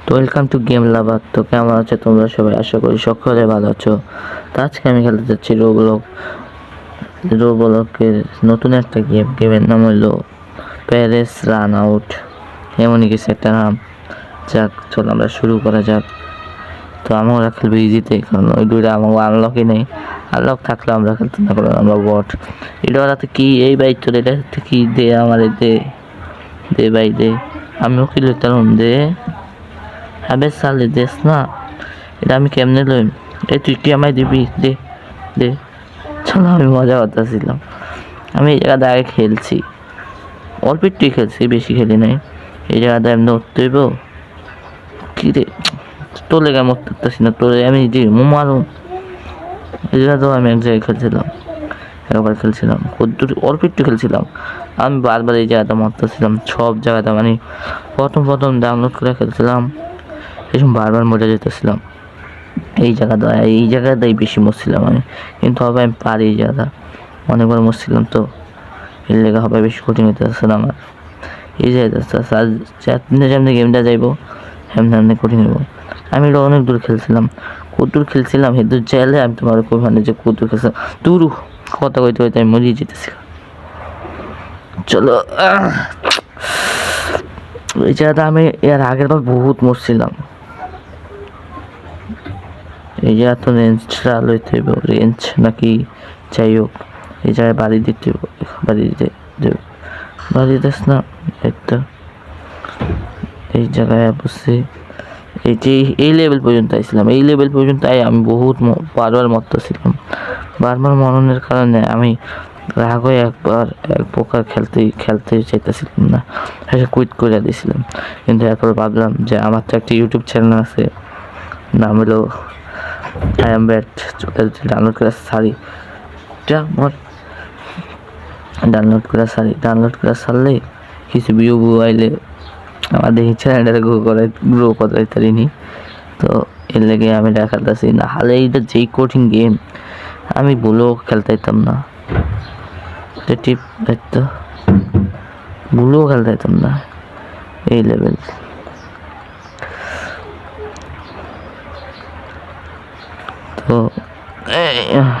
তো welcome to game লাভার। তো কেমন আছো তোমরা সবাই? আশা করি সকলে ভালো আছো। তো আজকে আমি খেলতে যাচ্ছি রোবলকের নতুন একটা গেমের নাম হলো প্যারিস রান আউট, এমনই কিছু একটা নাম। যাক, চলো আমরা শুরু করা যাক। তো আমরা খেলবো ইজিতে, কারণ ওই দুইটা আমার আনলকই নেই। আনলক থাকলে আমরা খেলতে না, কারণ আমরা বট। এটা ওরাতে কি এই বাইক তোর, এটা কি দে আমার, দে দে ভাই দে, আমিও কি লইতাম দে। আবে সালে দেশ না, এটা আমি কেমনে লইম? এই তুই কি আমায় দিবি? দে দে। চলো, আমি মজা করতেছিলাম। আমি এই জায়গাটা আগে খেলছি, অল্প একটুই খেলছি, বেশি খেলি নাই। এই জায়গাটা এমনি উঠতে হইব। কি রে, তোর লেগে আমি উঠতে পারতেছি না, তোরে আমি যে মারুম। এই জায়গাতেও আমি এক জায়গায় খেলছিলাম, একবার খেলছিলাম, কদ্দুর অল্প একটু খেলছিলাম। আমি বারবার এই জায়গাটা মারতেছিলাম, সব জায়গাটা মানে প্রথম ডাউনলোড করে খেলছিলাম, এই সময় বারবার মরে যেতেছিলাম। এই জায়গাটাই বেশি মরছিলাম আমি, কিন্তু হবে আমি পারি। এই জায়গাটা অনেকবার মরছিলাম, তো এর লেগে হবে বেশি কঠিন হইতেছে আমার। এই জায়গাটা যেমনি গেমটা যাইবো এমনি কঠিন হইব। আমি এটা অনেক দূর খেলছিলাম, কদ্দূর খেলছিলাম হেদুর চাইলে আমি তোমার খুব মানে যে কদ্দূর খেলছিলাম। তুরু কথা কইতে হইতে আমি মরিয়ে যেতেছি। চলো, এই জায়গাটা আমি এর আগের বার বহুত মরছিলাম। এই যে এত রেঞ্জটা লইতে হইব, রেঞ্জ নাকি যাই হোক, এই জায়গায় বাড়ি দিতে হইব, বাড়ি দিতেস না একটা। এই জায়গায় বসে এই যে এই লেভেল পর্যন্ত আইছিলাম, এই লেভেল পর্যন্ত আমি বহুত বারবার মরতেছিলাম। বারবার মরণের কারণে আমি রাগ হয়ে এক প্রকার খেলতে চাইতেছিলাম না, কুইট করে দিয়েছিলাম। কিন্তু এরপর ভাবলাম যে আমার তো একটা ইউটিউব চ্যানেল আছে, নাম হলো আই এম ব্যাট। ডাউনলোড করে সারলে কিছু ভিউ আইলে আমাদের চ্যানেলটা গ্রো করাই পারিনি। তো এর লেগে আমি দেখাতেছি না, হালে এইটা যেই কঠিন গেম আমি বলেও খেলতাইতাম না, টিপ তো বলেও খেলতাইতাম না এই লেভেল। তো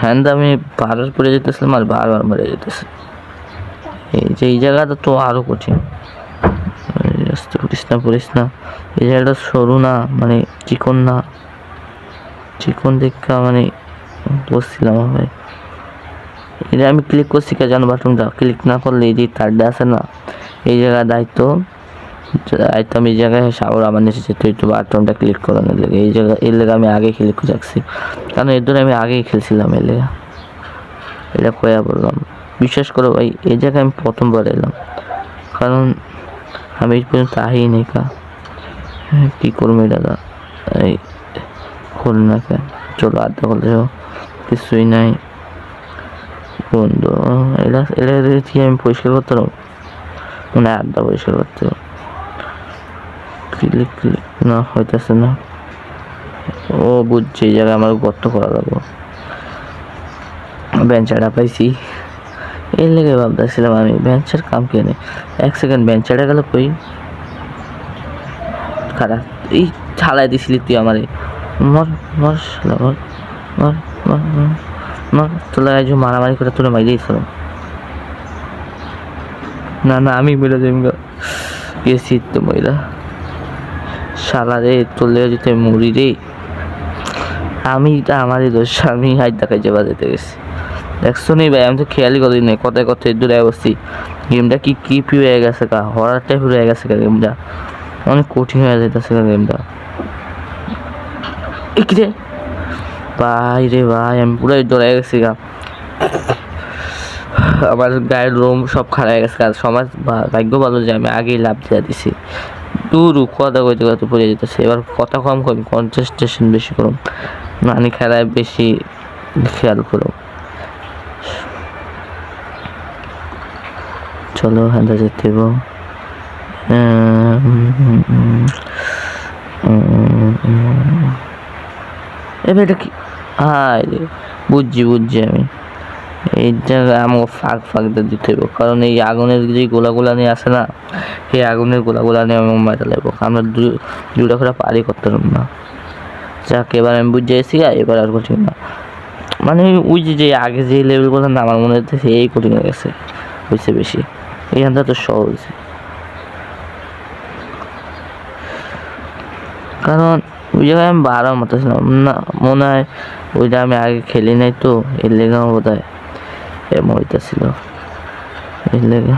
হ্যান্ড আমি বারবার পড়ে যেতেছিলাম আর বারবার মরে যেতেছে। এই জায়গাটা তো আরো কঠিন, পড়িস না। এই জায়গাটা সরু না, মানে চিকন দেখা মানে বসছিলাম ভাই। এটা আমি ক্লিক করছি কে জানো, বাটনটা ক্লিক না করলে এই যে তারটা আছে না, এই জায়গায় দায়িত্ব আমি এই জায়গায় সাগর আমার নিচে যেতে হইতো বাটনটা ক্লিক করানোর লেগে। এই লেগে আমি আগে ক্লিক করে রাখছি, কারণ এর ধরে আমি আগেই খেলছিলাম। এর লেগে এটা কয়া বললাম, বিশ্বাস করো ভাই, এই জায়গায় আমি প্রথমবার এলাম, কারণ আমি এই পর্যন্ত আহি নেই। কী করবো দাদা, এই খোল না কেন? চলো আড্ডা করলে কিছুই নাই বন্ধু। এরা আমি পরিষ্কার করতে পারবো, মানে আড্ডা পরিষ্কার করতে ক্লিক না হইতেছে না। ও বুঝছি, এই জায়গায় আমার গর্ত করা লাগবো। বেঞ্চাটা পাইছি, এর লেগে ভাবতেছিলাম আমি বেঞ্চের কাম কেনে। এক সেকেন্ড, বেঞ্চাটা গেল কই? খারাপ, এই ঠালাই দিছিলি তুই আমারে। মর মর শালা, মর মর মর মর। তোলা মারামারি করে তোরা মাইরেই ছিল। না আমি বেরো যাই গেছি তো মহিলা শালা রে, তোলে যেতে মরি রে। আমারই দোষ, আমি হাইট দেখাই যে বাজাতে গেছি। দেখছো নি ভাই, আমি তো খেয়ালই করি নাই, কথায় দূরে বসছি। গেমটা কি হয়ে গেছে কা, হরার টাইপ হয়ে গেছে কা গেমটা, অনেক কঠিন হয়ে যাইতেছে গেমটা। রে ভাই রে ভাই, আমি পুরো ডরে গেছি গা, আমার গায়ের রোম সব খারাপ গেছে। আর সমাজ ভাগ্য ভালো যে আমি আগেই লাভ দিয়ে দিছি। দূর কথা কইতে পড়ে যেতেছে। এবার কথা কম কনসেন্ট্রেশন বেশি করুন, মানে খেলায় বেশি খেয়াল করুন। চলো হ্যাঁ যেতে এবার এটা কি? হায় রে, বুঝছি আমি। এই জায়গায় আমাকে ফাঁক দিতে হইব, কারণ এই আগুনের যে গোলাগুলা নিয়ে আসে না, এই আগুনের গোলাগুলা নিয়ে আমি মারা লাগবো। আমরা দুটা করে পারি করতে পারব না। যাক, এবার আমি বুঝে গেছি, এবার আর কঠিন না। মানে ওই যে আগে যে লেভেলগুলো না আমার মনে হচ্ছে এই কঠিন হয়ে গেছে, হয়েছে বেশি। এইখানটা তো সহজ, কারণ ওই জায়গায় আমি বাড়ার মতো ছিলাম না মনে হয়। ওইটা আমি আগে খেলি নাই তো, এর লেগে বোধ হয় এমন হইতেছিল, এর লেগে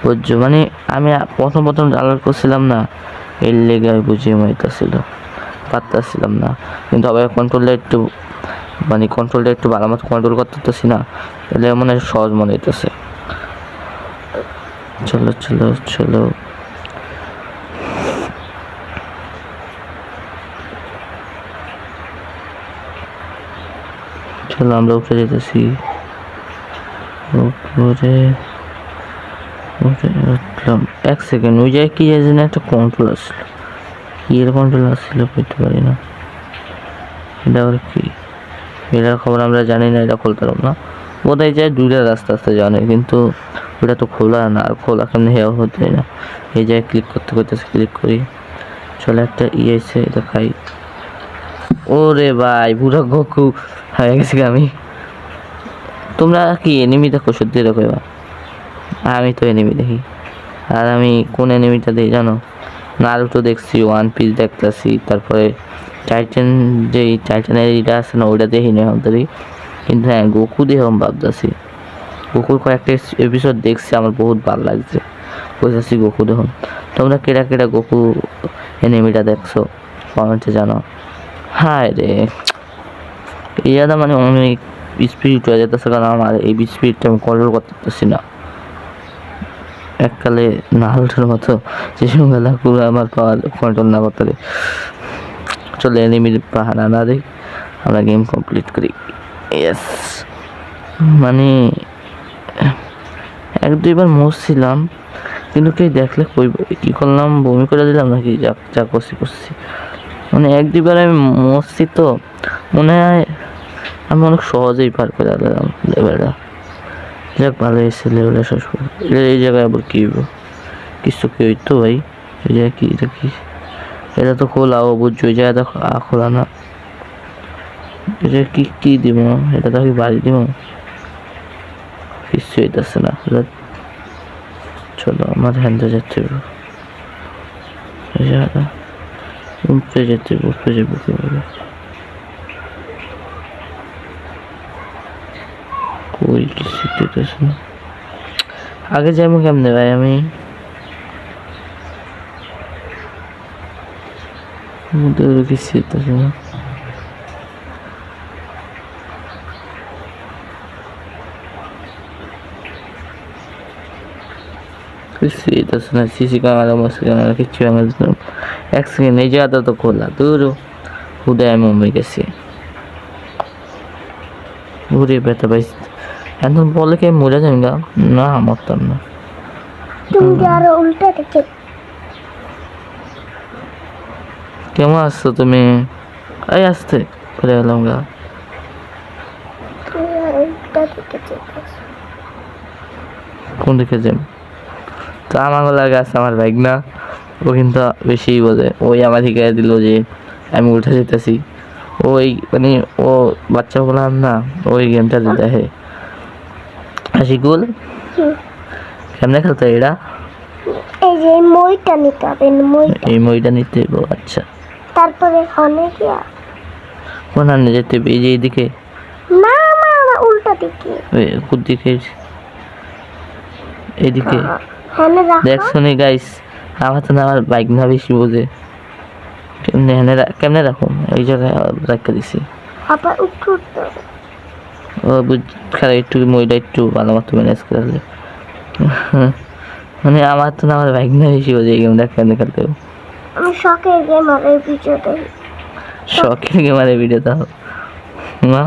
বুঝছো। মানে আমি প্রথম ডাউনলোড করছিলাম না, এর লেগে আমি বুঝিয়ে হইতেছিল, পারতেছিলাম না। কিন্তু আবার কন্ট্রোলটা একটু ভালো মতো কন্ট্রোল করতেছি না, তাহলে মনে হয় সহজ মনে হইতেছে। চলো চলো চলো, চলো আমরা উপরে যেতেছি। উপরে উঠলাম, এক সেকেন্ড, ওই জায়গায় কি যেন একটা কন্ট্রোল আসলো, কি এর কন্ট্রোল আসছিল বুঝতে পারি না। এটা আবার কি, এটার খবর আমরা জানি না, এটা খুলতে পারব না। বোধহয় যায় দুইটা রাস্তা আসতে জানে, কিন্তু ওটা তো খোলা না, আর খোলা কেমনি হেওয়া হতে না। এই জায়গায় ক্লিক করতে ক্লিক করি। চলে একটা এসে এটা খাই। ওরে ভাই, পুরো গোকু হয়ে গেছি আমি। তোমরা কি এনিমি দেখো? সত্যি দেখো এবার, আমি তো এনিমি দেখি। আর আমি কোন এনিমিটা দেখি জানো? নারুটো দেখছি, ওয়ান পিস দেখতেছি, তারপরে টাইটানের এটা আছে না, ওইটা দেখি না আমাদেরই। কিন্তু হ্যাঁ, গোকু দেখে আমি ভাবতেছি, গোকুর কয়েকটা এপিসোড দেখছি, আমার বহুত ভালো লাগছে, বুঝতেছি গোকু দেখুন। তোমরা কেটা গোকু এনিমিটা দেখছো কমেন্টে জানো। হায় রে, এটা মানে অনেক স্পিড হয়ে যেতেছে, কারণ আমার এই স্পিডটা আমি কন্ট্রোল করতে পারতেছি না। এককালে নারুটোর মতো যে সঙ্গে পুরো আমার পাওয়ার কন্ট্রোল না করতে পারে। চলে এনিমির পাহারা না দেখ, আমরা গেম কমপ্লিট করি। ইয়েস, মানে এক দুইবার মরছিলাম, কিন্তু কে দেখলে কি করলাম, বমি করে দিলাম নাকি যা করছি। মানে এক দুইবার আমি মরছি তো, মনে হয় আমি অনেক সহজেই পার করে দিলাম লেভেলটা। যাক, ভালো এসেছে লেভেলটা শেষ করে। এই জায়গায় আবার কি হইব? কিছু কি হইতো ভাই? এই জায়গায় কি, এটা তো খোলা, ও বুঝছো, ওই জায়গাটা খোলা না। এটা কি দিব? এটা তো কি বাড়ি দিব? কিছু হইতেছে না। চলো, আমার হ্যান্ডে যেতে হবে, এই জায়গাটা উপরে যাবো কিভাবে? কই কিছু দিতেছে না। আগে যাবো কেমনে ভাই? আমি কিছু দিতেছে না। সিসি ক্যামেরা কিচ্ছু এক সেকেন্ড, এই জায়গাটা তো খোলা, দূর হুদে আমি মুম্বাই গেছি, ঘুরে ব্যথা পাই। এখন বলে কে মরে যাই না, মরতাম না। কেমন আসছো তুমি? এই আসতে করে গেলাম গা। কোন দিকে যাই? তো আমার লাগে আছে আমার বাইক না, ও কিন্তু বেশি বোঝে। ওই আমার শিখাই দিল যে আমি উঠে যেতেছি। ওই মানে ও বাচ্চা বললাম না, ওই গেমটা দেখে হাসিকুল কেমনে খেলতে এরা। এই যে মইটা নিতে হবে, এই মইটা নিতে হবে। আচ্ছা, তারপরে হনে কি কোন হানে যেতে হবে? এই যে এইদিকে না, উল্টা দিকে। কোন দিকে? এইদিকে দেখছো নি গাইস, আমার তো না, আমার বাইক না বেশি বোঝে। কেমনে রাখুন? এই জায়গায় রাখা দিছি। ও বুঝ, খারাপ একটু মইটা একটু ভালো মতো ম্যানেজ করে। মানে আমার তো না, আমার বাইক না বেশি বোঝে, এই গেমটা কেমনে খেলতে হবে। আমি শখের গেমারের ভিডিও দেখি। শখের গেমারের ভিডিও দাও না?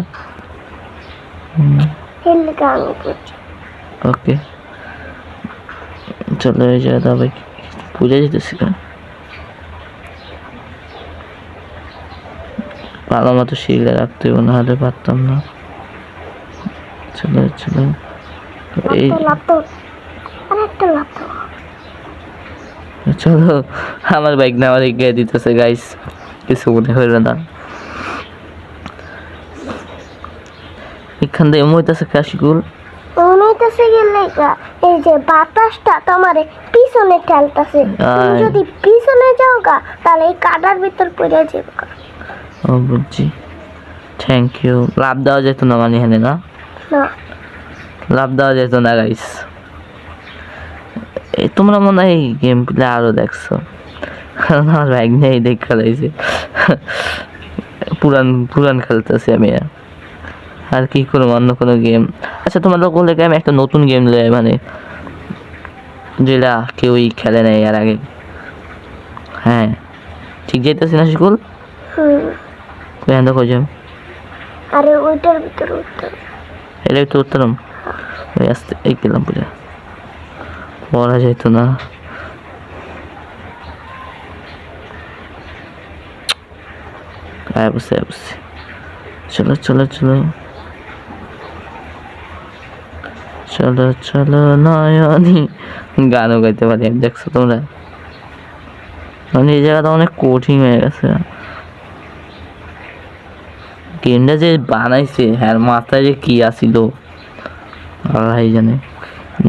ওকে, চলো এই জায়গাটা ভাই পূজা যেতেছি না, ভালো মতো শিখলে রাখতে হবে, না হলে পারতাম না। চলো চলো এই লাভ তো আর একটা লাভ তো চলো আমার বাইক না আমার এগিয়ে দিতেছে গাইস, কিছু মনে হইল না। এখান থেকে মইতেছে কাশিকুল, মনেইতেছে গেলে এই যে বাতাসটা তোমার পিছনে ঠেলতেছে, তুমি আয়। যদি পিছনে যাও গা তাহলে এই কাদার ভিতর পড়ে যাবে গা। ও বুঝছি, থ্যাংক ইউ। লাভ দেওয়া যেত না মানে এখানে না, না লাভ দেওয়া যেত না গাইস। এই তোমরা মনে হয় এই গেম প্লে আরো দেখছো, কারণ আমার বাইক নিয়ে দেখ খেলাইছে। পুরান পুরান খেলতেছি আমি, আর কি করবো অন্য কোনো গেম। আচ্ছা তোমাদের বলে আমি একটা নতুন গেম লয়, মানে যেটা কেউই খেলে নাই এর আগে। হ্যাঁ ঠিক যাইতেছি না শিকুল, হুম দেখো যে আরে ওইটার ভিতরে উঠতে এটা একটু উত্তরম ওই আসতে এই গেলাম পূজা পড়া যেত না। বুঝতে বুঝছি, চলো চলো চলো চলো চলো নয়নি, গানও গাইতে পারি আমি, দেখছো তোমরা। মানে এই জায়গাটা অনেক কঠিন হয়ে গেছে। গেমটা যে বানাইছে হ্যাঁ মাথায় যে কি আসিল আল্লাহ জানে।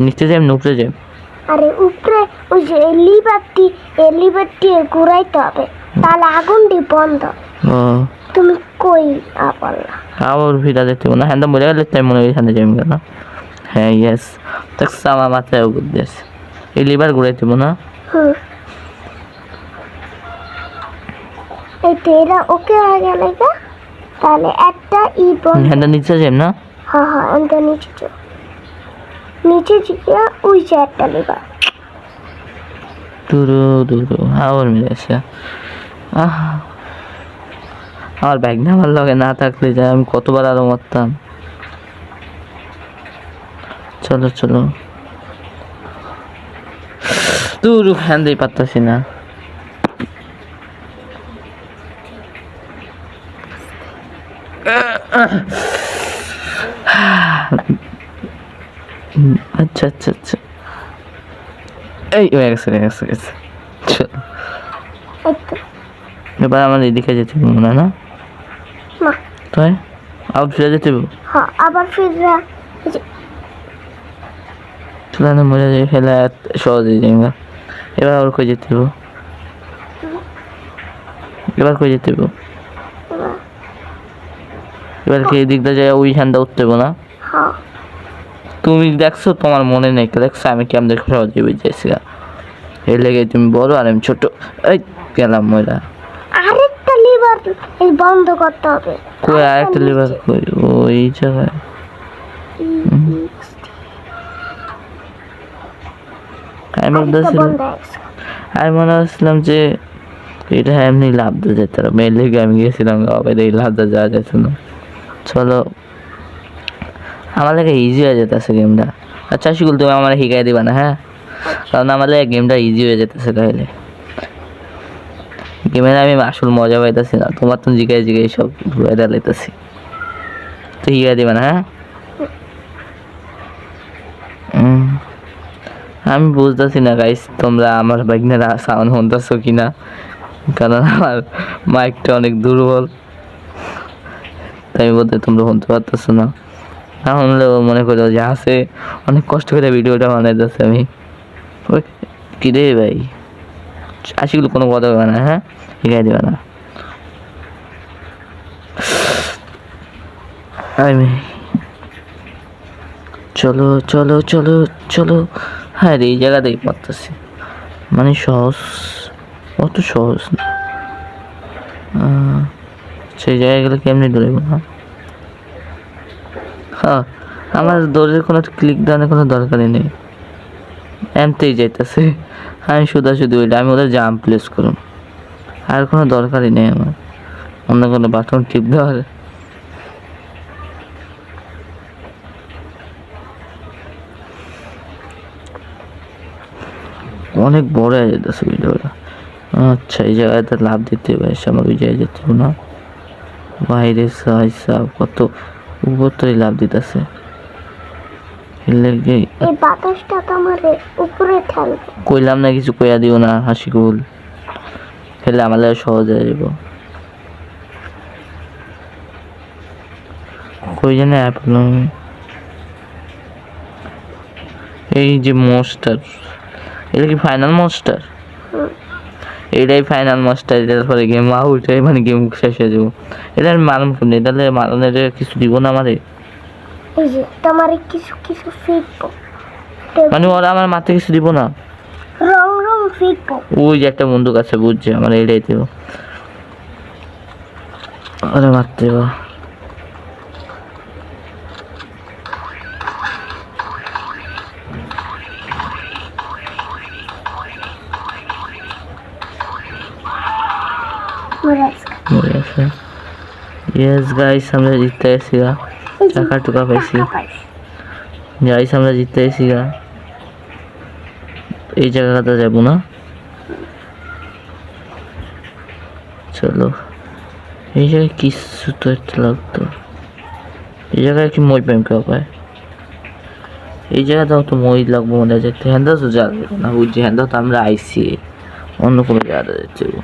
নিচে যাই নুপড়ে যাই, আরে উপরে ওই যে লিভারটি ঘুরাইতে হবে তাহলে আগুনটি বন্ধ। ও তুমি কই আপলা আবার ভিড়া যেতে না, হ্যাঁ মরে গেলে তাই মনে হয় এখানে যাই না। হ্যাঁ ইয়েস, দেখছো আমার মাথায় বুদ্ধি আছে, এই লিভার ঘুরাই দেবো না। হুম এই তেরা ওকে হয়ে গেলে গা তাহলে একটা বন্ধ। হ্যাঁ নিচে যাই না, হ্যাঁ হ্যাঁ এটা নিচে যাও, নিচে গিয়ে ওই যে একটা লিভার। দুরু দুরু আবার মিলে আসে। আমার ব্যাগ না আমার লগে না থাকলে যায় আমি কতবার আরো মারতাম। চলো চলো দুরু হ্যান দিয়ে পারতাছি না। আচ্ছা আচ্ছা আচ্ছা এই হয়ে গেছে হয়ে গেছে গেছে। চলো এই তো এবার আমার এদিকে যেতে মনে হয় না, না তাই আউট ফিরে যেতে হ্যাঁ আবার ফিররা চলে না মরে যাই ফেলে সহজে যাই। এবার আবার কই যেতে এবার কই যেতে এবার কি এদিকটা যায় ওই ঠান্ডা উঠতে না। হ্যাঁ তুমি দেখছো তোমার মনে নেই, দেখছো আমি কেমন দেখো সহজে বুঝেছি এই লেগে তুমি বড় আর আমি ছোট। এই গেলাম ময়লা, আরেকটা লিভার এই বন্ধ করতে হবে। কই আরেকটা লিভার কই ওই জায়গায়। আমি ভাবতেছিলাম আমি মনে হচ্ছিলাম যে এটা এমনি লাভ দিয়ে যেতে হবে, মেয়ের লেগে আমি গেছিলাম এই লাভটা যাওয়া যেত না। চলো আমার লাগে ইজি হয়ে যেতেছে গেমটা। আচ্ছা শিকুল তুমি আমার শিখাই দিবা না হ্যাঁ, কারণ আমার লাগে গেমটা ইজি হয়ে যেতেছে তাইলে। গেমের আমি আসল মজা পাইতেছি না, তোমার তো জিগাই জিগাই সব ঘুরে ডালাইতেছি, তো শিখাই দিবা না হ্যাঁ। আমি বুঝতেছি না গাইস তোমরা আমার বাইকনের সাউন্ড শুনতেছো কিনা, কারণ আমার মাইকটা অনেক দুর্বল, তাই বলতে তোমরা শুনতে পারতেছো না। না শুনলেও মনে করো যে আছে অনেক কষ্ট করে ভিডিওটা বানাইতেছে আমি। ওই কি রে ভাই আশিগুলো কোনো কথা হবে না হ্যাঁ, শিখাই দেবে না। আমি চলো চলো চলো চলো, হ্যাঁ রে এই জায়গাতেই পারতেছি, মানে সহজ অত সহজ না। সেই জায়গায় গেলে কেমনি দৌড়াইব না। হ্যাঁ আমার দৌড়ের কোনো ক্লিক দেওয়ার কোনো দরকারই নেই, এমতেই যাইতেছে। আমি শুধু ওইটা আমি ওদের জাম্প প্লেস করুন, আর কোনো দরকারই নেই আমার অন্য কোনো বাটন টিপ দেওয়ার। অনেক বড় হয়ে যেতেছে ভিডিওটা। আচ্ছা এই জায়গাতে লাভ দিতে হবে, আমার ওই জায়গায় যেতে না বাইরে সাইজ কত উপর তো লাভ দিতেছে। লেগে এই বাতাসটা তো আমার উপরে ঠেলবে। কইলাম না কিছু কইয়া দিও না হাসিকুল, ফেলে আমার লাগে সহজ হয়ে যাব। কই জানে অ্যাপল, এই যে মনস্টার, এটা কি ফাইনাল মনস্টার? এটাই ফাইনাল মনস্টার, এটার পরে গেম আউট, মানে গেম শেষ হয়ে যাবো। এটা আমি মারুম শুনি, এটা মারণের কিছু দিব না আমারে, এই যে তোমার কিছু কিছু ফিকবো, মানে ওরা আমার মাথায় কিছু দিব না। রং রং ফিকবো। ওই যে একটা বন্দুক আছে বুঝছে, আমার এটাই দেবো, ওরা মারতে দেবো। यस गाइस আমরা জিততে এসেছিগা, টাকা টুকা পাইছি গাইস, আমরা জিততে এসেছিগা। এই জায়গাটা যাবো না, চলো এই জায়গায় কিছু তো একটা লাগতো, এই জায়গায় কি মই পাইম কেউ পায়, এই জায়গাটাও তো মই লাগবো মনে হয়, যেতে হ্যান্ডা তো যাবে না, বুঝছি হ্যান্ডা তো আমরা আইসি অন্য কোনো জায়গাটা যেতে যাবো।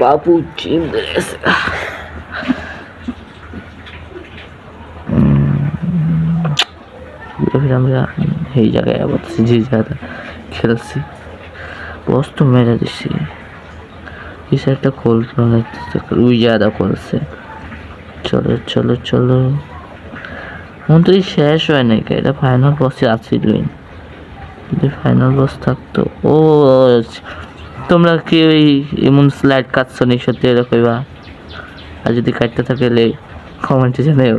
পাপু চিন্দ্রেস আমরা এই জায়গায় আবার যে জায়গাটা খেলছি বস তো মেরে দিছি, এই সাইডটা খোলতে ওই জায়গাটা করছে। চলো চলো চলো, মন্ত্রী শেষ হয় নাই, এটা ফাইনাল বসে আসছিলই, যদি ফাইনাল বস থাকতো। ও তোমরা কি ওই এমন স্লাইড কাটছো নি সত্যি এটা কইবা, আর যদি কাটতে থাকে কমেন্টে জানাও,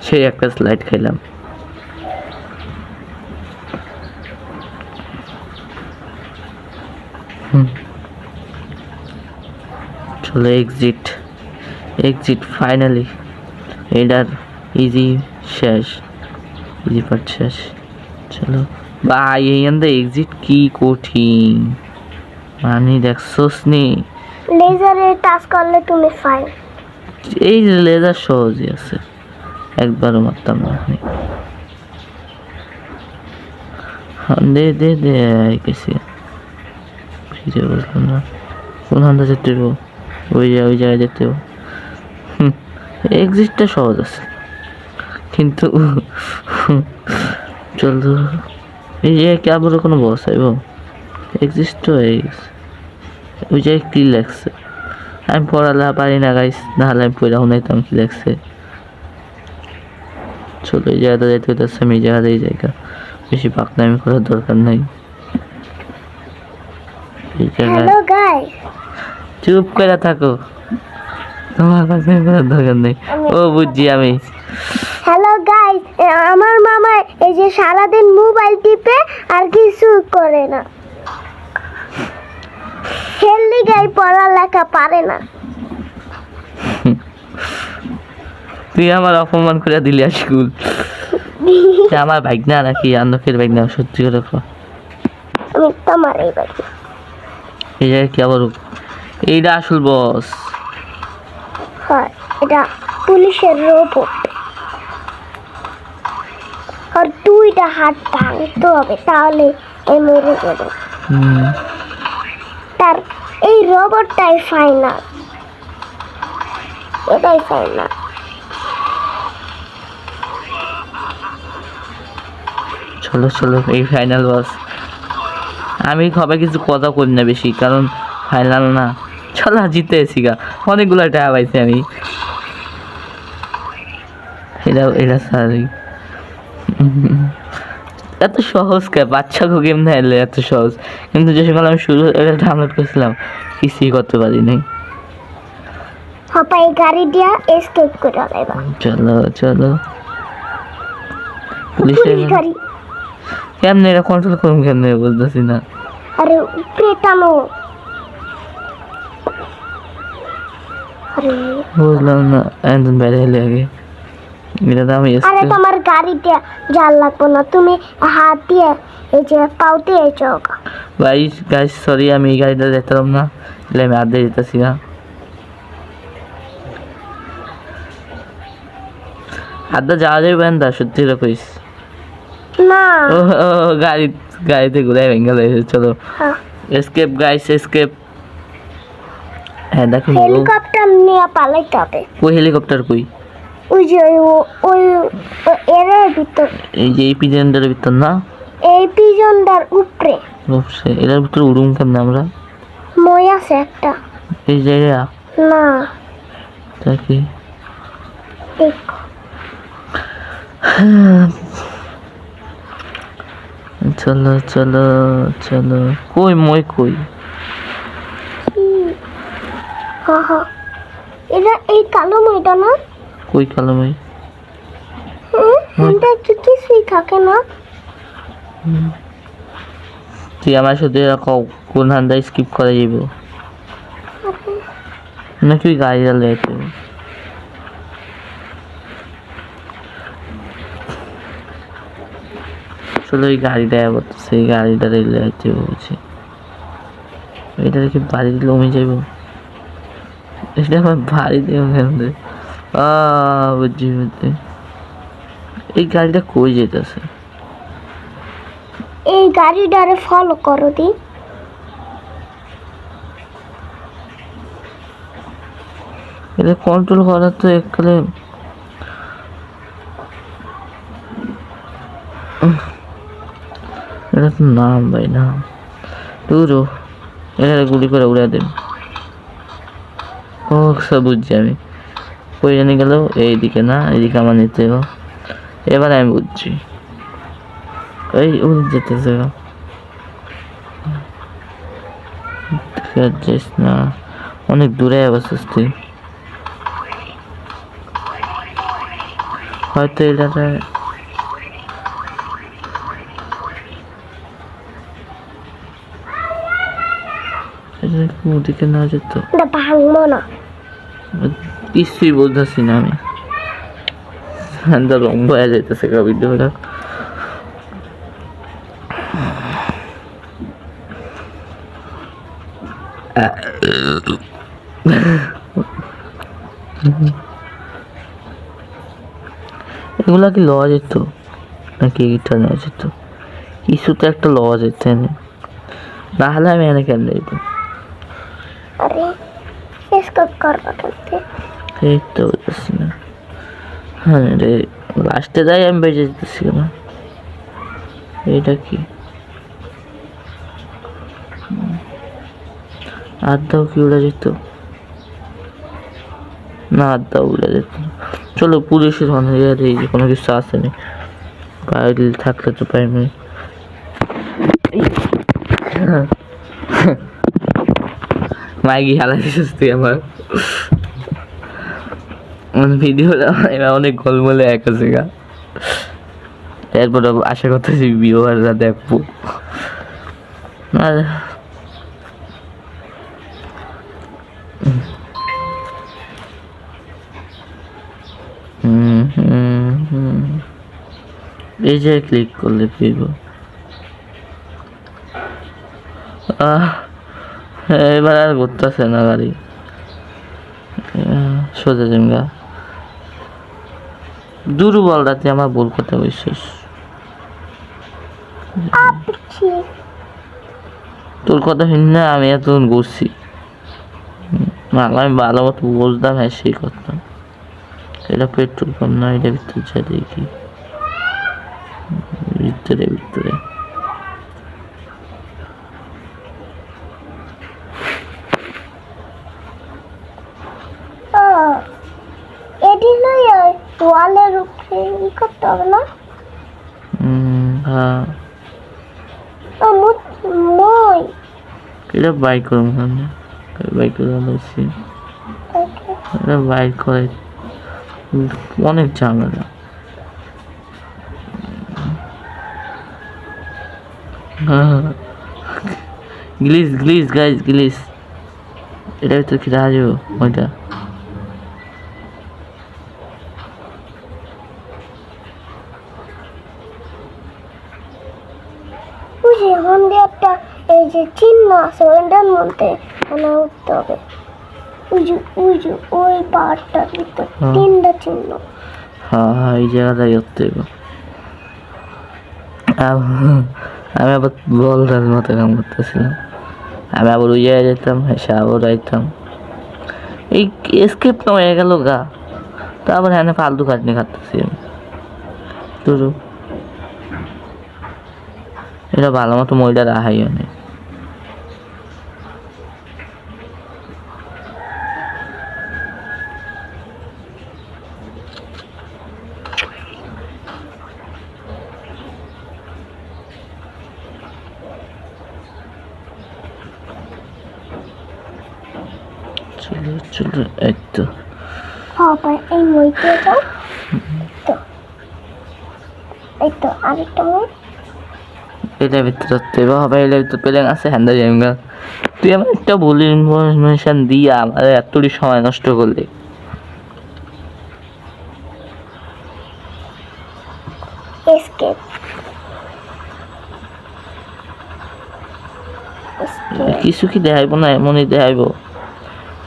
সেই একটা স্লাইড খাইলাম। চলো এক্সিট, এক্সিট ফাইনালি, এটার ইজি শেষ, ইজি পার্ট শেষ। চলো ভাই, এই এক্সিট কি কঠিন, মানে দেখছোস নি, লেজারে টাচ করলে তুমি ফাইন। এই লেজার সহজই আছে, একবারও মারতাম না। দে দে দে গেছি, ফিরে বলতাম না কোন হান্দা যেতে হইব, ওই জায়গায় যেতে হইব। এক্সিটটা সহজ আছে কিন্তু চল এই যে কেবল কোনো বস আইব, এক্সিস্ট তো হয়ে গেছে। ওই জায়গায় কি লাগছে, আমি পড়ালে পারি না গাইস, নাহলে আমি পড়া শুনাইতাম কি লাগছে। চলো এই জায়গাটা যাইতে হইতেছে, আমি এই জায়গাতে এই জায়গা, বেশি পাকনামি করার দরকার নাই। এই জায়গায় হ্যালো গাইস, চুপ করে থাকো, তোমার পাকনামি করার দরকার নেই। ও বুঝছি আমি। হ্যালো গাইস, আমার মামা এই যে সারাদিন মোবাইল টিপে আর কিছু করে না, হেলদি গাই পড়ালেখা পারে না। তুই আমার অপমান করে দিলি স্কুল, আমার ভাগনা নাকি আন্নকের ভাগনা, সত্যি করে আমি তোমার এই বাড়ি। এই জায়গায় কি আবার এইটা আসল বস, হয় এটা পুলিশের রোবট, আর দুইটা হাত ভাঙতে হবে তাহলে এ মরে যাবে। তার এই রোবটটাই ফাইনাল, এটাই ফাইনাল। চলো চলো এই ফাইনাল বস, আমি সবাই কিছু কথা করি না বেশি, কারণ ফাইনাল না। চলো জিতে এসি গা, অনেকগুলো টাকা পাইছি আমি। এটা সারি এত সহজ কে, বাচ্চা গেম না এলে এত সহজ, কিন্তু যে সকাল আমি শুরু ডাউনলোড করেছিলাম কিছুই করতে পারি নাই। হপাই গাড়ি দিয়া এসকেপ করে লাইবা। চলো চলো, পুলিশের গাড়ি কেমনে এটা কন্ট্রোল করুন, কেমনে বুঝতেছি না। আরে উপরে টানো, আরে বুঝলাম না, একদম বাইরে এলে আগে এটা তো আমি আরে তোমার গাড়ি দিয়া জাল লাগবো না, তুমি হাত দিয়ে এই যে পাউতে চোখ। ভাই গাইস সরি, আমি এই গাড়িটা যেতাম না, এলে আমি আদে যেতেছি না। আদা যাওয়া যাবে বান্দা সত্যি কইস না ও গাড়িতে ঘুরে ভেঙে গেছে চলো হ্যাঁ এসকেপ গাইস এসকেপ হ্যাঁ দেখো হেলিকপ্টার নিয়ে পালাইতে হবে কই হেলিকপ্টার কই ওই যে ওই এর ভিতর এই যে এই পিজনটার ভিতর না এই পিজনটার উপরে অবশ্যই এটার ভিতরে উড়ুম কেমন আমরা মই আছে একটা এই জায়গা না দেখি দেখো চলো চলো চলো কই মই কই হ্যাঁ হ্যাঁ এটা এই কালো মইটা না কই কালো মই এটা কিছুই থাকে না তুই আমার সাথে কও কোন হান্দা স্কিপ করে যাইব নাকি গাড়ি চালে চলো ওই গাড়িটা করতেছে এই গাড়িটা রেলে যাইতে বলছি এটা কি বাড়ি দিলে কমে যাইব এটা আমার বাড়ি দিয়ে বুঝছি বুঝছি এই গাড়িটা কই যেতেছে এই গাড়িটারে ফলো করো দি এটা কন্ট্রোল করার তো এককালে এটা তো নাম ভাই নাম দূরও এটা গুলি করে উড়ে দেন ও সব বুঝছি আমি কই জানি গেল এইদিকে না এইদিকে আমার নিতে হবে এবার আমি বুঝছি এই উড়ে যেতেছে যাস না অনেক দূরে অবস্থিস তুই হয়তো এটাতে ওদিকে না যেত এটা ভাঙবো না কিছুই বলতেছি না আমি লম্বা হয়ে যাইতেছে ভিডিওটা এগুলা কি লওয়া যেত নাকি এটা নেওয়া যেত কিছু তো একটা লওয়া যেত না হলে আমি এনে কেন যাইব আরে স্কপ করবো করতে এই তো বলতেছি না হ্যাঁ রে লাস্টে যাই আমি বেঁচে যেতেছি না এইটা কি আর দাও কি উড়ে যেত না আর দাও উড়ে যেত চলো পুলিশের অনেক কোনো কিছু আসেনি গাড়ি থাকলে তো পাইনি মাইকি হালা দিছিস তুই আমার ভিডিওটা এবার অনেক গোলমলে এক আছে গা এরপর আশা করতেছি ভিউয়াররা দেখবো আর এই যে ক্লিক করলে ফিরব এবার আর ঘুরতেছে না গাড়ি সোজা জেমগা দুর্বল রাতে আমার ভুল কথা বলছিস তোর কথা শুনি না আমি এতক্ষণ ঘুরছি আমি ভালো মতো বুঝতাম হ্যাঁ সেই করতাম এটা পেট্রোল পাম্প না এটা ভিতরে যা দেখি ভিতরে ভিতরে এটি নয় ওয়ালের উপরে ই করতে হবে না হ্যাঁ মই এটা বাইক করুন বাইক করে বলছি এটা বাইক করে অনেক ঝামেলা গ্লিস গ্লিস গাইজ গ্লিস এটা ভিতরে কি দেখা যাবো ওইটা একটা এই যে চিহ্ন আছে ওইটার মধ্যে উঠতে হবে ওই পাহাড়টার ভিতর তিনটা চিহ্ন হ্যাঁ এই জায়গাটাই করতে হইব। আমি আবার বলদার মতো কাম করতেছিলাম, আমি আবার ওই জায়গায় যেতাম, এসে আবার আইতাম। এই স্কেপ তো হয়ে গেল গা, তারপর হ্যাঁ ফালতু খাটনি খাটতেছি আমি। তো এটা ভালো মতো ময়দা রাখাইও নেই। চলো চলো, এই তো আবার এই মইতে যাও তো, এই তো আরেকটা মই। এটার ভিতরে তো হবে, এটার ভিতরে প্লেন আছে হ্যান্ডা জায়গা। তুই আমার একটা ভুল ইনফরমেশন দিয়া আমার এতটি সময় নষ্ট করলি। এসকেপ কিছু কি দেখাইবো না, এমনই দেখাইবো।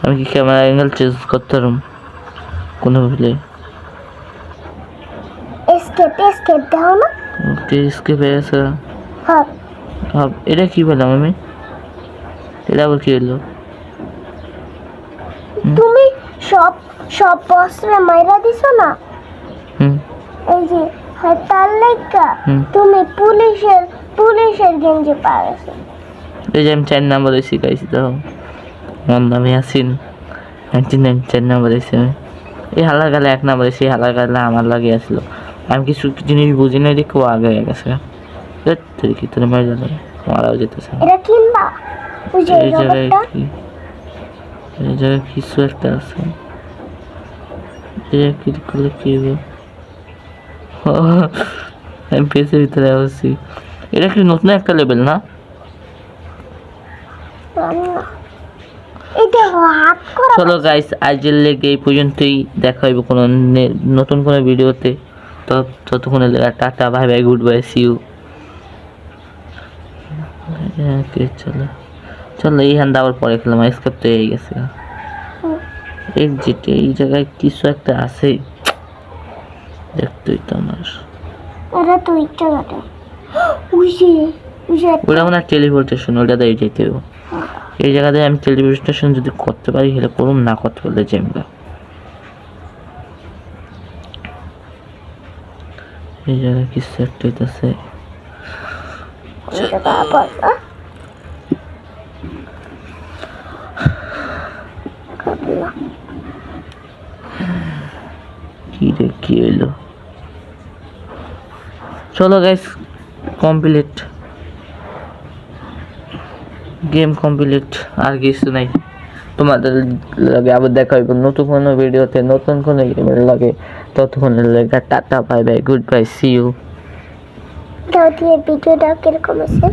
আমি কি ক্যামেরা অ্যাঙ্গেল চেঞ্জ করতে পারুম কোনো বলে? এসকেপ দাও না। স্কেপ হয়ে গেছে। হ্যাঁ এটা কি বললাম আমি? এটা আবার কি হলো? তুমি সব সব বস্ত্রে মাইরা দিছো না, হুম এই যে হ্যাঁ তার লেগা হুম। তুমি পুলিশের গেঞ্জি পারছো। এই যে আমি 4 নাম্বারে শিখাইছি তো, আমার নামে আসিন 99 4 নাম্বারে এসে এই হালার গালে 1 নাম্বারে, সেই হালার গালে আমার লাগে আসলো। আমি কিছু জিনিস বুঝি না, দেখো আগে হয়ে গেছে। তুই কি তোর মারা যাবে, মারাও যেতেছে। এটা কিনবা? ওই যে এই জায়গায় রোবটটা কি, এই জায়গায় কিছু একটা আছে। এটা কি করলে কি হবে? আমি পেজের ভিতরে আসছি। এটা কি নতুন একটা লেভেল না? এটা হাত করা। চলো গাইস, আজকের লেগে এই পর্যন্তই। দেখা হইব কোনো নতুন কোনো ভিডিওতে। তো ততক্ষণের লেগে tata, bye bye, goodbye, see you. চলো চলো, এই হ্যান্ড আবার পরে খেলাম, স্কেপ তো হয়ে গেছে। এক্সিট, এই জায়গায় কিছু একটা আছে, দেখতেই তো আমার। এটা তো ইচ্ছা ঘটে। ওই যে ওটা মনে হয় টেলিপোর্টেশন, ওটা দিয়ে যেতে হবে। এই জায়গাতে আমি টেলিপোর্টেশন যদি করতে পারি তাহলে করুন, না করতে পারলে জেমগা। এই জায়গায় কিছু একটা আছে। কি রে কি এলো? চলো গাইস, কমপ্লিট, গেম কমপ্লিট, আর কিছু নাই। তোমাদের লাগে আবার দেখা হইব নতুন কোনো ভিডিওতে, নতুন কোনো গেমের লাগে। ততক্ষণের লাগে tata, bye bye, goodbye, see you. ভিডিওটা কিরকম আছে?